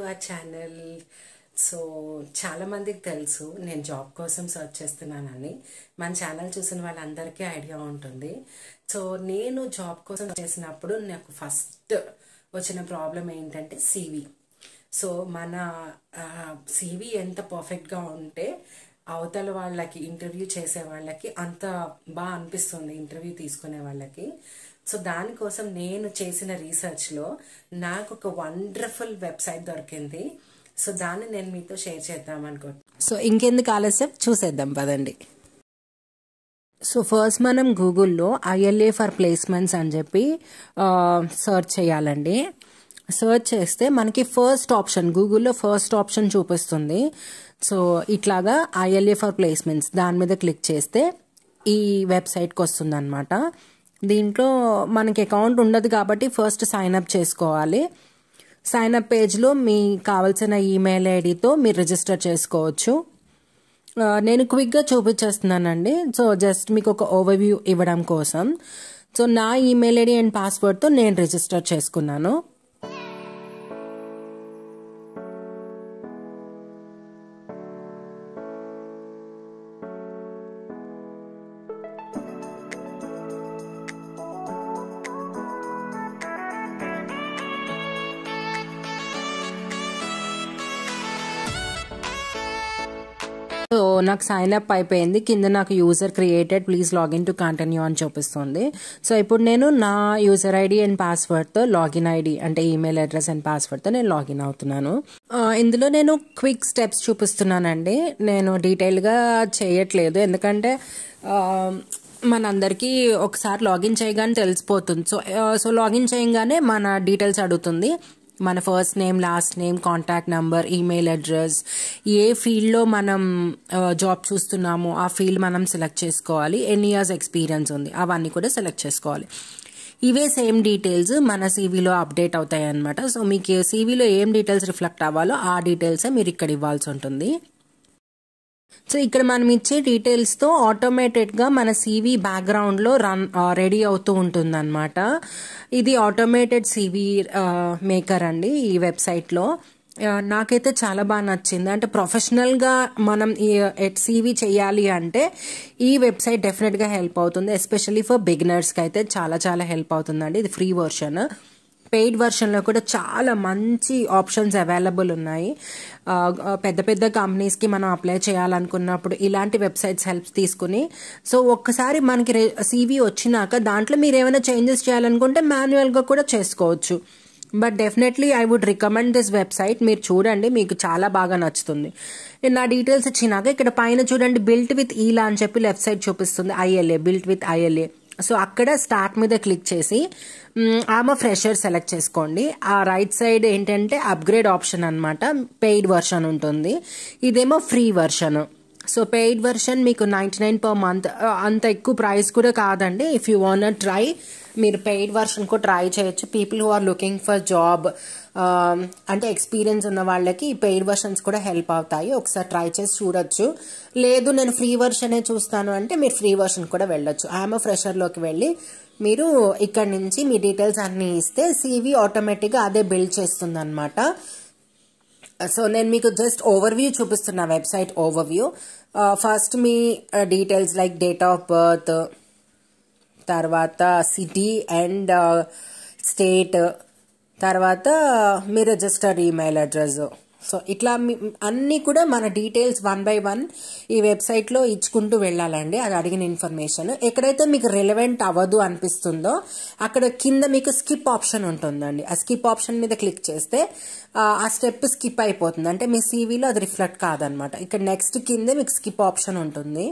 Our channel. So చాలా మందికి తెలుసు నేను జాబ్ కోసం సర్చ్ చేస్తున్నానని. మన ఛానల్ చూసిన వాళ్ళందరికీ ఐడియా ఉంటుంది. సో నేను జాబ్ కోసం చేసినప్పుడు నాకు ఫస్ట్ వచ్చిన ప్రాబ్లం ఏంటంటే సివి. సో మన సివి ఎంత పర్ఫెక్ట్గా ఉంటే అవతల వాళ్ళకి ఇంటర్వ్యూ చేసే వాళ్ళకి అంత బాగా అనిపిస్తుంది, ఇంటర్వ్యూ తీసుకునే వాళ్ళకి. సో దానికోసం నేను చేసిన రీసెర్చ్లో నాకు ఒక వండర్ఫుల్ వెబ్సైట్ దొరికింది. సో దాన్ని నేను మీతో షేర్ చేద్దాం అనుకుంటున్నాను. సో ఇంకెందుకు ఆలస్యం, చూసేద్దాం పదండి. సో ఫస్ట్ మనం గూగుల్లో ILA ఫర్ ప్లేస్మెంట్స్ అని చెప్పి సర్చ్ చేయాలండి. సర్చ్ చేస్తే మనకి ఫస్ట్ ఆప్షన్, గూగుల్లో ఫస్ట్ ఆప్షన్ చూపిస్తుంది. సో ఇట్లాగా ILA ఫర్ ప్లేస్మెంట్స్ దాని మీద క్లిక్ చేస్తే ఈ వెబ్సైట్కి వస్తుంది అనమాట. దీంట్లో మనకి అకౌంట్ ఉండదు కాబట్టి ఫస్ట్ సైన్ అప్ చేసుకోవాలి. సైన్ అప్ పేజ్లో మీకు కావాల్సిన ఈమెయిల్ ఐడితో మీరు రిజిస్టర్ చేసుకోవచ్చు. నేను క్విక్గా చూపించేస్తున్నానండి. సో జస్ట్ మీకు ఒక ఓవర్వ్యూ ఇవ్వడం కోసం. సో నా ఈమెయిల్ ఐడి అండ్ పాస్వర్డ్తో నేను రిజిస్టర్ చేసుకున్నాను. సో నాకు సైన్ అప్ అయిపోయింది. కింద నాకు user created, please login to continue అని చూపిస్తుంది. సో ఇప్పుడు నేను నా యూజర్ ఐడి అండ్ పాస్వర్డ్తో లాగిన్ ఐడి అంటే ఈమెయిల్ అడ్రస్ అండ్ పాస్వర్డ్తో నేను లాగిన్ అవుతున్నాను. ఇందులో నేను క్విక్ స్టెప్స్ చూపిస్తున్నానండి. నేను డీటెయిల్గా చేయట్లేదు, ఎందుకంటే మనందరికీ ఒకసారి లాగిన్ చేయగానే తెలిసిపోతుంది. సో లాగిన్ చేయగానే మన డీటెయిల్స్ అడుగుతుంది. మన first name, last name, contact number, email address, ఏ ఫీల్డ్లో మనం జాబ్ చూస్తున్నామో ఆ ఫీల్డ్ మనం సెలెక్ట్ చేసుకోవాలి. ఎన్ని ఇయర్స్ ఎక్స్పీరియన్స్ ఉంది అవన్నీ కూడా సెలెక్ట్ చేసుకోవాలి. ఇవే సేమ్ డీటెయిల్స్ మన సీవీలో అప్డేట్ అవుతాయి అన్నమాట. సో మీకు సీవీలో ఏం డీటెయిల్స్ రిఫ్లెక్ట్ అవ్వాలో ఆ డీటెయిల్సే మీరు ఇక్కడ ఇవ్వాల్సి ఉంటుంది. సో ఇక్కడ మనం ఇచ్చే డీటెయిల్స్తో ఆటోమేటెడ్గా మన సీవీ బ్యాక్గ్రౌండ్లో రెడీ అవుతూ ఉంటుంది అనమాట. ఇది ఆటోమేటెడ్ సీవీ మేకర్ అండి ఈ వెబ్సైట్లో. నాకైతే చాలా బాగా నచ్చింది. అంటే ప్రొఫెషనల్గా మనం సీవీ చేయాలి అంటే ఈ వెబ్సైట్ డెఫినెట్గా హెల్ప్ అవుతుంది. ఎస్పెషల్లీ ఫర్ బిగినర్స్కి అయితే చాలా చాలా హెల్ప్ అవుతుందండి. ఇది ఫ్రీ వర్షన్. పెయిడ్ వర్షన్లో కూడా చాలా మంచి ఆప్షన్స్ అవైలబుల్ ఉన్నాయి. పెద్ద పెద్ద కంపెనీస్కి మనం అప్లై చేయాలనుకున్నప్పుడు ఇలాంటి వెబ్సైట్స్ హెల్ప్ తీసుకుని, సో ఒక్కసారి మనకి సీవీ వచ్చినాక దాంట్లో మీరు ఏమైనా చేంజెస్ చేయాలనుకుంటే మాన్యువల్గా కూడా చేసుకోవచ్చు. But definitely I would recommend this website. మీరు చూడండి, మీకు చాలా బాగా నచ్చుతుంది. నేను నా డీటెయిల్స్ ఇచ్చినాక ఇక్కడ పైన చూడండి, బిల్ట్ విత్ ఈలా అని చెప్పి లెఫ్ట్ సైడ్ చూపిస్తుంది. ILA, built with ILA. So అక్కడ స్టార్ట్ మీద క్లిక్ చేసి ఆమె ఫ్రెషర్ సెలెక్ట్ చేసుకోండి. ఆ రైట్ సైడ్ ఏంటంటే అప్గ్రేడ్ ఆప్షన్ అనమాట. పెయిడ్ వర్షన్ ఉంటుంది, ఇదేమో free version. So paid version మీకు 99 per month, అంత ఎక్కువ ప్రైస్ కూడా కాదండి. ఇఫ్ యూ వాంట్ ట్రై, మీరు పెయిడ్ వర్షన్ కూడా ట్రై చేయొచ్చు. People who are looking for job అంటే ఎక్స్పీరియన్స్ ఉన్న వాళ్ళకి ఈ పెయిడ్ వర్షన్స్ కూడా హెల్ప్ అవుతాయి. ఒకసారి ట్రై చేసి చూడొచ్చు. లేదు నేను ఫ్రీ వర్షనే చూస్తాను అంటే మీరు ఫ్రీ వర్షన్ కూడా వెళ్ళొచ్చు. ఆమె ఫ్రెషర్లోకి వెళ్ళి మీరు ఇక్కడ నుంచి మీ డీటెయిల్స్ అన్నీ ఇస్తే సీవీ ఆటోమేటిక్గా అదే బిల్డ్ చేస్తుంది అనమాట. సో నేను మీకు జస్ట్ ఓవర్వ్యూ చూపిస్తున్నా, website overview. First me details like date of birth, తర్వాత సిటీ అండ్ స్టేట్, తర్వాత మీ రిజిస్టర్డ్ ఈమెయిల్ అడ్రస్. సో ఇట్లా అన్నీ కూడా మన డీటెయిల్స్ 1 by 1 ఈ వెబ్సైట్లో ఇచ్చుకుంటూ వెళ్ళాలండి. అది అడిగిన ఇన్ఫర్మేషన్ ఎక్కడైతే మీకు రిలవెంట్ అవ్వదు అనిపిస్తుందో అక్కడ కింద మీకు స్కిప్ ఆప్షన్ ఉంటుందండి. ఆ స్కిప్ ఆప్షన్ మీద క్లిక్ చేస్తే ఆ స్టెప్ స్కిప్ అయిపోతుంది. అంటే మీ సీవీలో అది రిఫ్లెక్ట్ కాదనమాట. ఇక్కడ నెక్స్ట్ కిందే మీకు స్కిప్ ఆప్షన్ ఉంటుంది.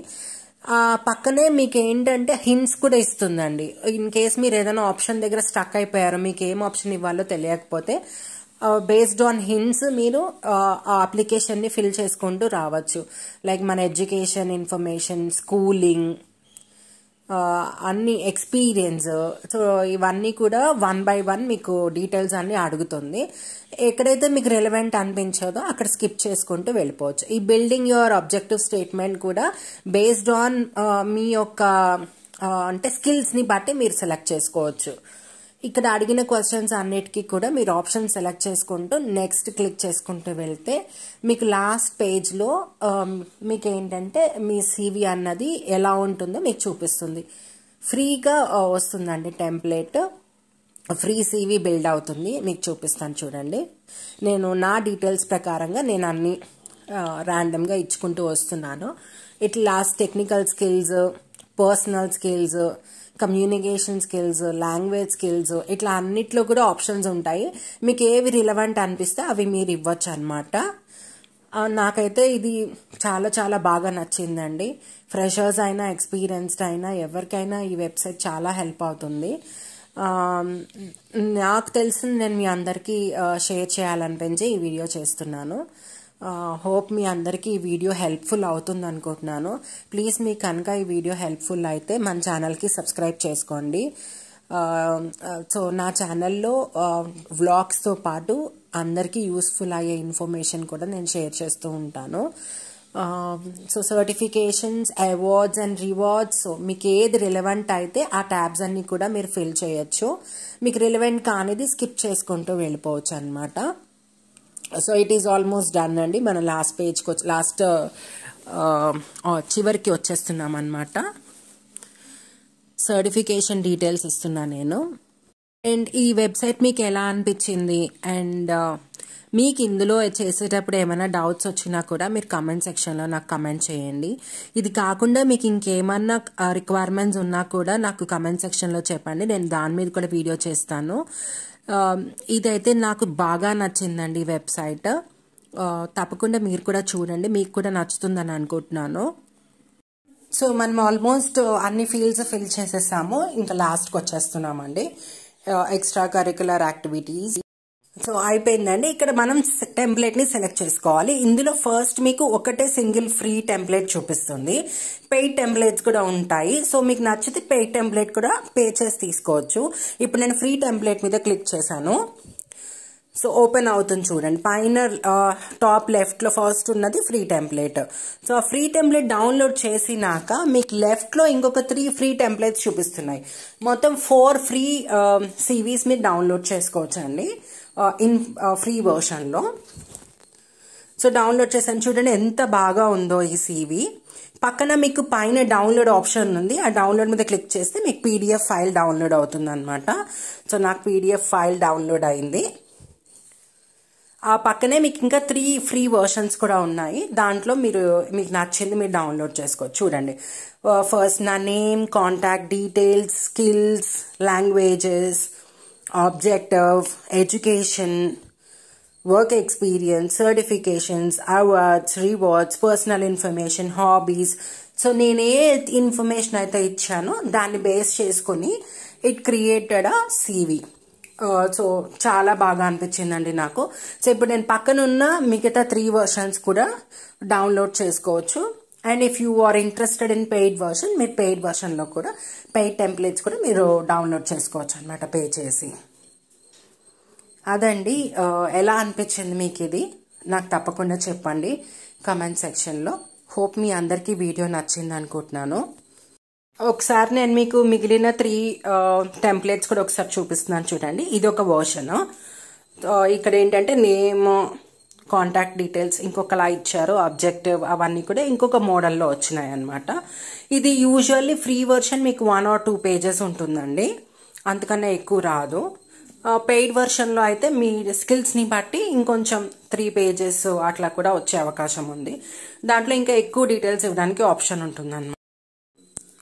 పక్కనే మీకు ఏంటంటే హింట్స్ కూడా ఇస్తుందండి. ఇన్ కేస్ మీరు ఏదైనా ఆప్షన్ దగ్గర స్టక్ అయిపోయారో, మీకు ఏం ఆప్షన్ ఇవ్వాలో తెలియకపోతే బేస్డ్ ఆన్ హింట్స్ మీరు ఆ అప్లికేషన్ని ఫిల్ చేసుకుంటూ రావచ్చు. లైక్ మన ఎడ్యుకేషన్ ఇన్ఫర్మేషన్, స్కూలింగ్, అన్ని ఎక్స్పీరియన్స్. సో ఇవన్నీ కూడా 1 by 1 మీకు డీటెయిల్స్ అన్ని అడుగుతుంది. ఎక్కడైతే మీకు రిలవెంట్ అనిపించదో అక్కడ స్కిప్ చేసుకుంటూ వెళ్ళిపోవచ్చు. ఈ బిల్డింగ్ యువర్ ఆబ్జెక్టివ్ స్టేట్మెంట్ కూడా బేస్డ్ ఆన్ మీ యొక్క అంటే స్కిల్స్ని బట్టి మీరు సెలెక్ట్ చేసుకోవచ్చు. ఇక్కడ అడిగిన క్వశ్చన్స్ అన్నిటికీ కూడా మీరు ఆప్షన్ సెలెక్ట్ చేసుకుంటూ నెక్స్ట్ క్లిక్ చేసుకుంటూ వెళ్తే మీకు లాస్ట్ పేజ్లో మీకు ఏంటంటే మీ CV అన్నది ఎలా ఉంటుందో మీకు చూపిస్తుంది. ఫ్రీగా వస్తుందండి టెంప్లెట్, ఫ్రీ CV బిల్డ్ అవుతుంది. మీకు చూపిస్తాను చూడండి. నేను నా డీటెయిల్స్ ప్రకారంగా నేను అన్ని ర్యాండమ్గా ఇచ్చుకుంటూ వస్తున్నాను. It last technical skills, personal skills, communication skills, language skills, ఇట్లా అన్నిట్లో కూడా ఆప్షన్స్ ఉంటాయి. మీకు ఏవి రిలవెంట్ అనిపిస్తే అవి మీరు ఇవ్వచ్చు అనమాట. నాకైతే ఇది చాలా చాలా బాగా నచ్చిందండి. ఫ్రెషర్స్ అయినా ఎక్స్పీరియన్స్డ్ అయినా ఎవరికైనా ఈ వెబ్సైట్ చాలా హెల్ప్ అవుతుంది. నాకు తెలిసింది నేను మీ అందరికీ షేర్ చేయాలనిపించి ఈ వీడియో చేస్తున్నాను. హోప్ మీ అందరికీ ఈ వీడియో హెల్ప్ఫుల్ అవుతుంది అనుకుంటున్నాను. ప్లీజ్ మీకు కనుక ఈ వీడియో హెల్ప్ఫుల్ అయితే మన ఛానల్కి సబ్స్క్రైబ్ చేసుకోండి. సో నా ఛానల్లో వ్లాగ్స్తో పాటు అందరికీ యూస్ఫుల్ అయ్యే ఇన్ఫర్మేషన్ కూడా నేను షేర్ చేస్తూ ఉంటాను. So certifications, awards and rewards, so మీకు ఏది రిలవెంట్ అయితే ఆ ట్యాబ్స్ అన్ని కూడా మీరు ఫిల్ చేయొచ్చు. మీకు రిలవెంట్ కానిది స్కిప్ చేసుకుంటూ వెళ్ళిపోవచ్చు అనమాట. So it is almost done అండి. మనం లాస్ట్ పేజ్కి లాస్ట్ చివరికి వచ్చేస్తున్నాం అనమాట. సర్టిఫికేషన్ డీటెయిల్స్ ఇస్తున్నా నేను. అండ్ ఈ వెబ్సైట్ మీకు ఎలా అనిపించింది అండ్ మీకు ఇందులో చేసేటప్పుడు ఏమైనా డౌట్స్ వచ్చినా కూడా మీరు కమెంట్ సెక్షన్లో నాకు కమెంట్ చేయండి. ఇది కాకుండా మీకు ఇంకేమన్నా రిక్వైర్మెంట్స్ ఉన్నా కూడా నాకు కమెంట్ సెక్షన్లో చెప్పండి. నేను దాని మీద కూడా వీడియో చేస్తాను. ఇదైతే నాకు బాగా నచ్చిందండి ఈ వెబ్సైట్. తప్పకుండా మీరు కూడా చూడండి, మీకు కూడా నచ్చుతుందని అనుకుంటున్నాను. సో మనం ఆల్మోస్ట్ అన్ని ఫీల్డ్స్ ఫిల్ చేసేసాము. ఇంకా లాస్ట్కి వచ్చేస్తున్నామండి. Extra curricular activities. సో అయిపోయిందండి. ఇక్కడ మనం టెంప్లెట్ని సెలెక్ట్ చేసుకోవాలి. ఇందులో ఫస్ట్ మీకు ఒకటే సింగిల్ ఫ్రీ టెంప్లెట్ చూపిస్తుంది. పెయిడ్ టెంప్లెట్స్ కూడా ఉంటాయి. సో మీకు నచ్చితే పెయిడ్ టెంప్లెట్ కూడా పే చేసి తీసుకోవచ్చు. ఇప్పుడు నేను ఫ్రీ టెంప్లెట్ మీద క్లిక్ చేశాను. సో ఓపెన్ అవుతుంది చూడండి. పైన టాప్ లెఫ్ట్లో ఫస్ట్ ఉన్నది ఫ్రీ టెంప్లెట్. సో ఆ ఫ్రీ టెంప్లెట్ డౌన్లోడ్ చేసినాక మీకు లెఫ్ట్లో ఇంకొక 3 ఫ్రీ టెంప్లెట్స్ చూపిస్తున్నాయి. మొత్తం 4 ఫ్రీ CVs మీరు డౌన్లోడ్ చేసుకోవచ్చు అండి ఇన్ ఫ్రీ వర్షన్లో. సో డౌన్లోడ్ చేసాను చూడండి ఎంత బాగా ఉందో ఈ CV. పక్కన మీకు పైన డౌన్లోడ్ ఆప్షన్ ఉంది. ఆ డౌన్లోడ్ మీద క్లిక్ చేస్తే మీకు PDF ఫైల్ డౌన్లోడ్ అవుతుంది అనమాట. సో నాకు PDF ఫైల్ డౌన్లోడ్ అయింది. ఆ పక్కనే మీకు ఇంకా 3 ఫ్రీ వర్షన్స్ కూడా ఉన్నాయి. దాంట్లో మీకు నచ్చింది మీరు డౌన్లోడ్ చేసుకోవచ్చు. చూడండి, ఫస్ట్ నా name, contact details, skills, languages, objective, education, work experience, certifications, awards, rewards, personal information, hobbies. So నేను ఏ ఇన్ఫర్మేషన్ అయితే ఇచ్చానో దాన్ని బేస్ చేసుకుని it created a CV. So చాలా బాగా అనిపించిందండి నాకు. సో ఇప్పుడు నేను పక్కన ఉన్న మిగతా 3 వర్షన్స్ కూడా డౌన్లోడ్ చేసుకోవచ్చు. And if you are interested in paid version, మీరు పెయిడ్ వర్షన్లో కూడా పెయిడ్ టెంప్లెట్స్ కూడా మీరు డౌన్లోడ్ చేసుకోవచ్చు అనమాట పే చేసి. అదండి, ఎలా అనిపించింది మీకు ఇది నాకు తప్పకుండా చెప్పండి కమెంట్ సెక్షన్లో. హోప్ మీ అందరికీ వీడియో నచ్చింది అనుకుంటున్నాను. ఒకసారి నేను మీకు మిగిలిన 3 టెంప్లెట్స్ కూడా ఒకసారి చూపిస్తున్నాను చూడండి. ఇది ఒక వర్షన్. ఇక్కడ ఏంటంటే నేమ్, కాంటాక్ట్ డీటెయిల్స్ ఇంకొకలా ఇచ్చారు, ఆబ్జెక్టివ్ అవన్నీ కూడా ఇంకొక మోడల్లో వచ్చినాయి అనమాట. ఇది యూజువల్లీ ఫ్రీ వర్షన్ మీకు 1 or 2 పేజెస్ ఉంటుందండి, అంతకన్నా ఎక్కువ రాదు. పెయిడ్ వర్షన్లో అయితే మీ స్కిల్స్ని బట్టి ఇంకొంచెం 3 పేజెస్ అట్లా కూడా వచ్చే అవకాశం ఉంది. దాంట్లో ఇంకా ఎక్కువ డీటెయిల్స్ ఇవ్వడానికి ఆప్షన్ ఉంటుందన్నమాట.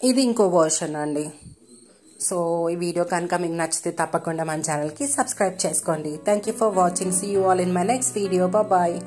ఇది ఇంకో వర్షన్ అండి. సో ఈ వీడియో కనుక మీకు నచ్చితే తప్పకుండా మన ఛానల్కి సబ్స్క్రైబ్ చేసుకోండి. Thank you for watching. See you all in my next video. Bye.